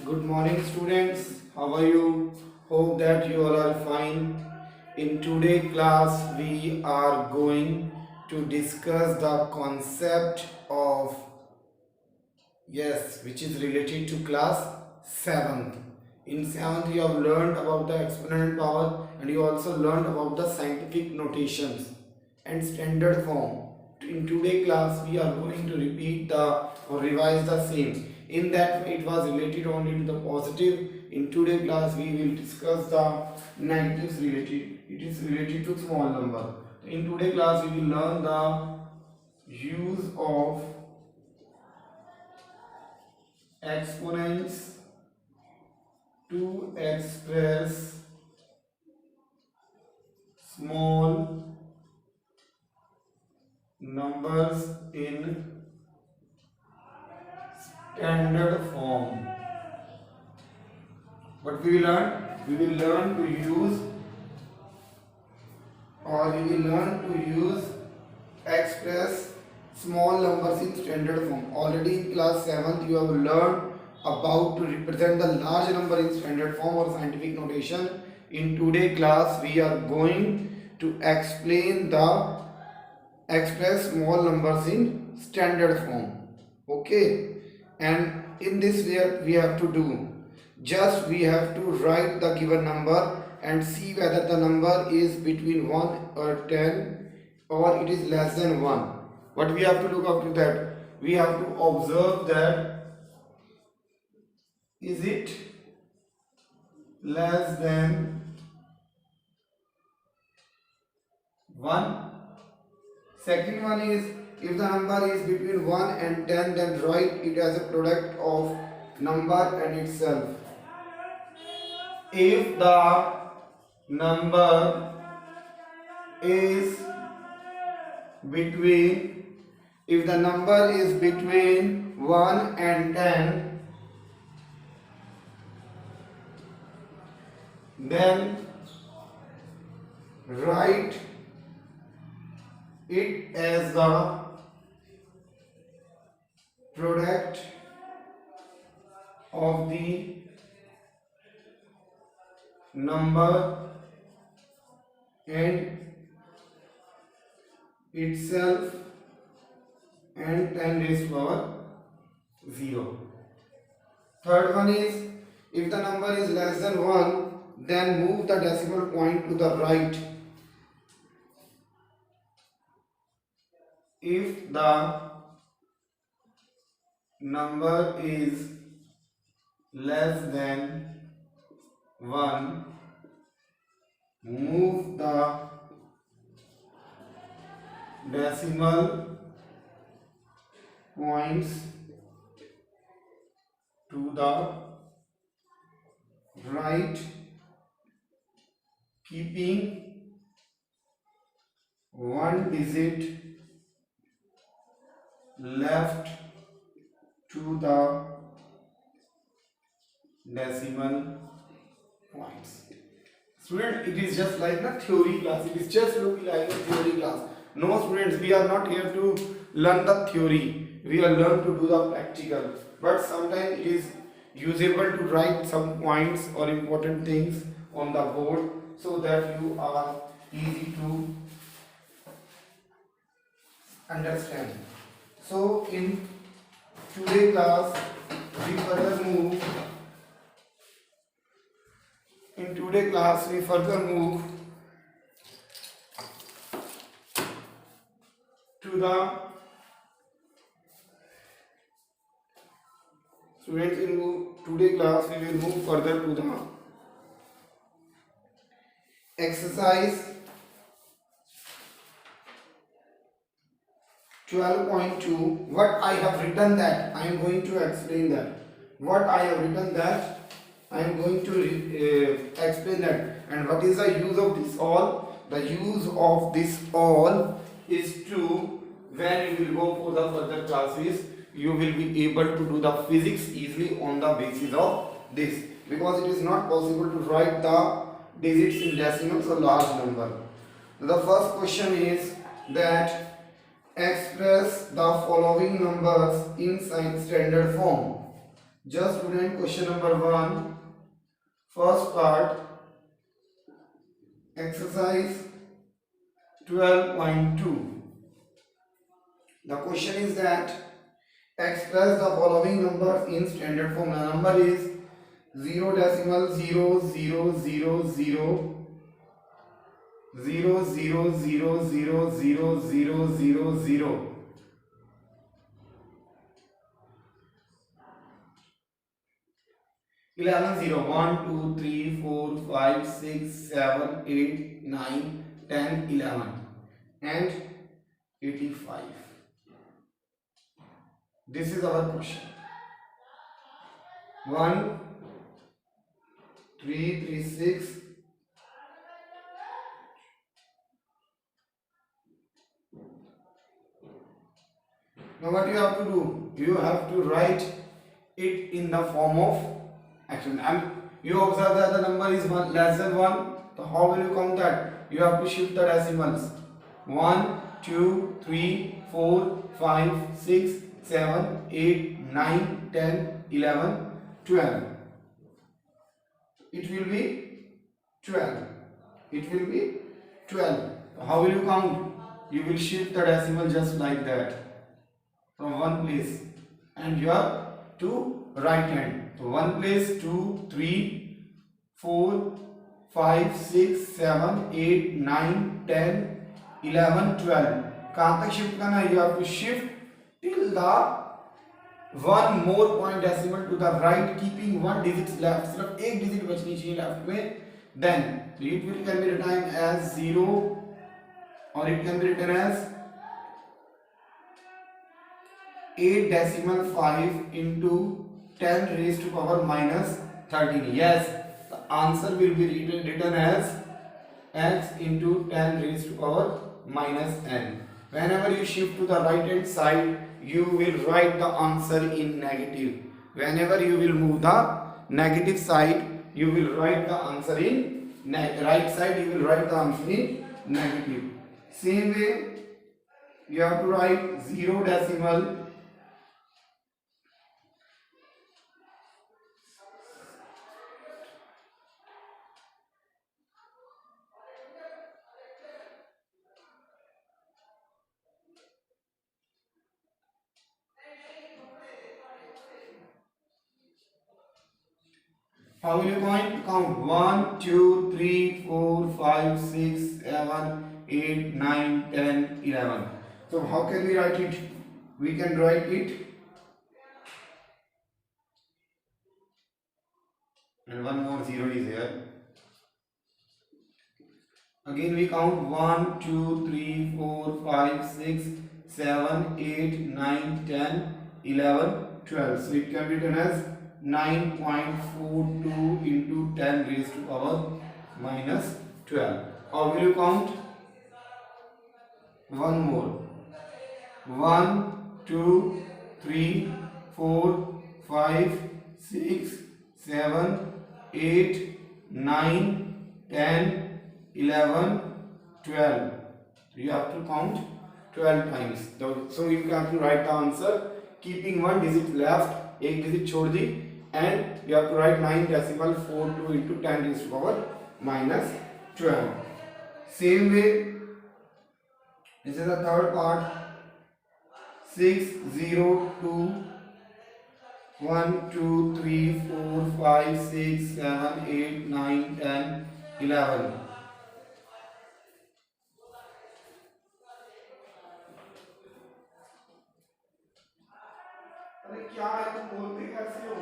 Good morning, students. How are you? Hope that you all are fine. In today's class, we are going to discuss the concept of which is related to class 7th. In 7th, you have learned about the exponent power and you also learned about the scientific notations and standard form. In today's class, we are going to repeat the or revise the same. In that, it was related only to the positive. In today's class, we will discuss the negatives related. It is related to small number. In today's class, we will learn the use of exponents to express small numbers in standard form. What we will learn? We will learn to use express small numbers in standard form. Already in class 7th you have learned about to represent the large number in standard form or scientific notation. In today's class we are going to explain the express small numbers in standard form. Okay, and in this we have to do just we have to write the given number and see whether the number is between 1 or 10 or it is less than 1. What we have to look after that? We have to observe that is it less than 1. Second one is if the number is between 1 and 10, then write it as a product of number and itself. If the number is between 1 and 10, then write it as the product of the number and itself and 10 raised to power 0. Third one is if the number is less than 1, then move the decimal point to the right. If the number is less than 1, move the decimal points to the right, keeping one digit left to the decimal points. Student, it is just like a theory class. It is just looking like a theory class. No, students, we are not here to learn the theory. We are learn to do the practical. But sometimes it is usable to write some points or important things on the board so that you are easy to understand. So in today's class, we further move to the students. In today's class, we will move further to the exercise 12.2. What I have written that I am going to explain that. What I have written that I am going to explain that. And what is the use of this all? The use of this all is to, when you will go for the further classes, you will be able to do the physics easily on the basis of this, because it is not possible to write the digits in decimals or large number. The first question is that express the following numbers in standard form. Just student, question number 1, first part, exercise 12.2. The question is that express the following numbers in standard form. The number is 0.000000000000. 11 0 1 2 3 4 5 6 7 8 9 10 11 and 85. This is our question. 1 3 3 6. Now what you have to do? You have to write it in the form of action. And you observe that the number is one less than 1. So how will you count that? You have to shift the decimals. 1 2 3 4 5 6 7 8 9 10 11 12. It will be 12. It will be 12. How will you count? You will shift the decimal just like that from one place, and you are to right hand. So one place, 2 3 4 5 6 7 8 9 10 11 12. कहाँ तक shift करना है? You have to shift till the one more point decimal to the right, keeping one digit left. सिर्फ एक digit बचनी चाहिए left में. Then it will can be written as 0 or it can be written as 8 decimal 5 into 10 raised to power minus 13. Yes, the answer will be written as x into 10 raised to power minus n. Whenever you shift to the right hand side, you will write the answer in negative. Whenever you will move the negative side, you will write the answer in right side, you will write the answer in negative. Same way, you have to write 0 decimal 'How will you count? 1, 2, 3, 4, 5, 6, 7, 8, 9, 10, 11. So how can we write it? We can write it, and one more 0 is here. Again we count 1, 2, 3, 4, 5, 6, 7, 8, 9, 10, 11, 12. So it can be written as 9.42 into 10 raised to power minus 12. How will you count? One more. 1, 2, 3, 4, 5, 6, 7, 8, 9, 10, 11, 12. So you have to count 12 times. So you have to write the answer keeping one digit left, एक digit छोड़ दी, and you have to write 9.42 into 10 raised to power minus 12. Same way, this is the third part. 6 0 2 1 2 3 4 5 6 7 8 9 10 11. अरे क्या है, तुम बोलते कैसे हो?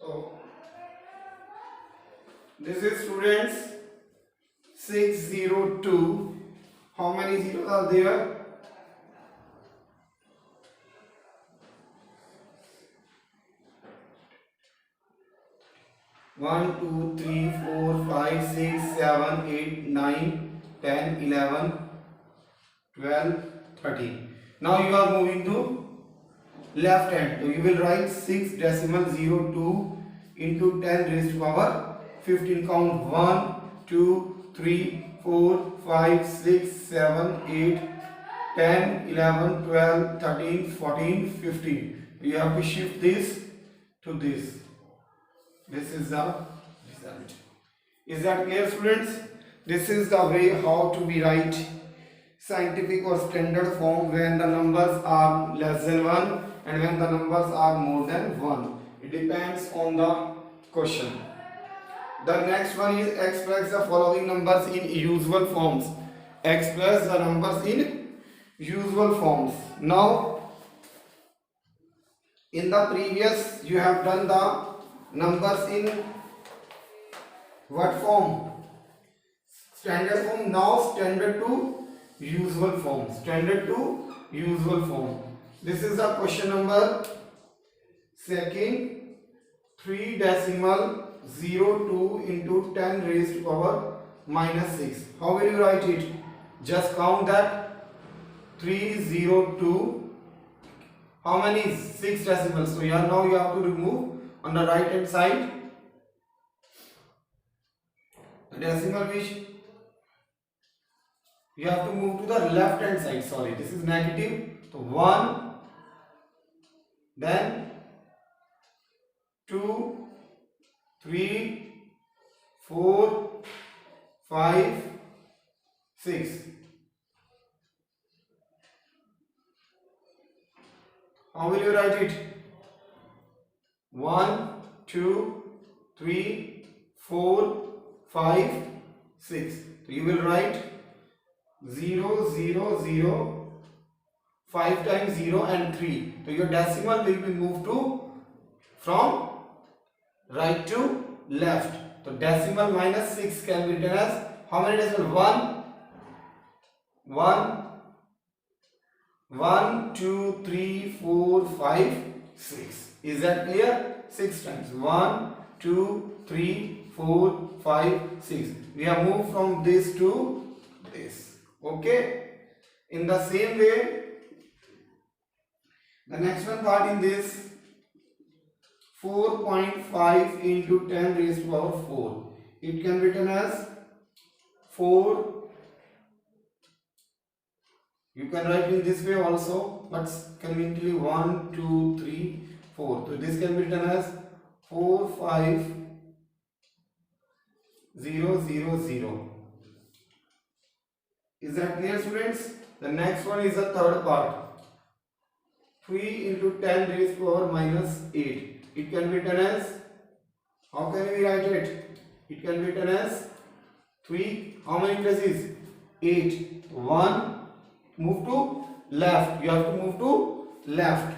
So this is students 602. How many zeros are there? 1 2 3 4 5 6 7 8 9 10 11 12 13. Now you are moving to left hand, so you will write 6.02 into 10 raised to power 15. Count 1 2 3 4 5 6 7 8 10 11 12 13 14 15. You have to shift this to this. This is the result. Is that clear, students? This is the way how to be write scientific or standard form when the numbers are less than 1 and when the numbers are more than 1. It depends on the question. The next one is express the following numbers in usual forms. Express the numbers in usual forms. Now, in the previous you have done the numbers in what form? Standard form. Now standard to usual form. Standard to usual form. This is the question number second. 3.02 into 10 raised to power minus 6. How will you write it? Just count that. 302. How many? 6 decimals. So here now you have to remove on the right hand side the decimal which you have to move to the left hand side. Sorry, this is negative. So 1, then 2, 3, 4, 5, 6. How will you write it? 1, 2, 3, 4, 5, 6. So you will write 0, 0, 0, 5 times 0 and 3. So your decimal will be moved to from right to left. So decimal minus 6 can be written as how many decimal? 1, 2, 3, 4, 5, 6. Is that clear? 6 times. 1, 2, 3, 4, 5, 6. We have moved from this to this. Okay. In the same way, the next one part in this 4.5 into 10 raised to power 4. It can be written as 4. You can write in this way also, but conveniently 1, 2, 3, 4. So this can be written as 4, 5, 0, 0, 0. Is that clear, students? The next one is the third part. 3 into 10 raised to power minus 8. It can be written as, how can we write it? It can be written as 3. How many places? 8. 1. Move to left. You have to move to left.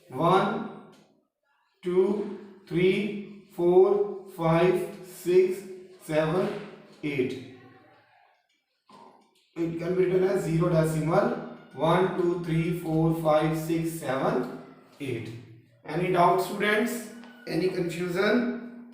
1, 2, 3, 4, 5, 6, 7, 8. It can be written as 0 decimal. 1, 2, 3, 4, 5, 6, 7, 8. Any doubt, students? Any confusion?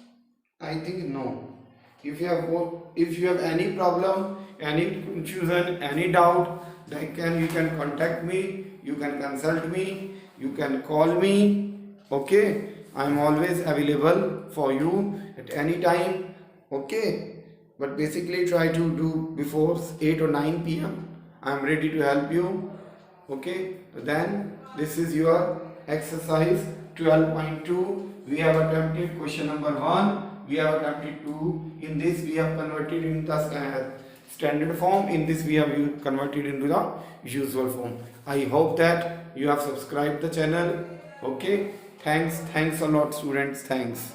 I think no. If you have any problem, any confusion, any doubt, then you can contact me, you can consult me, you can call me. Okay, I am always available for you at any time. Okay, but basically try to do before 8 or 9 p.m. I am ready to help you. Okay, then this is your exercise 12.2. We have attempted question number 1. We have attempted 2. In this we have converted into the standard form. In this we have converted into the usual form. I hope that you have subscribed the channel. Okay, thanks a lot, students. Thanks.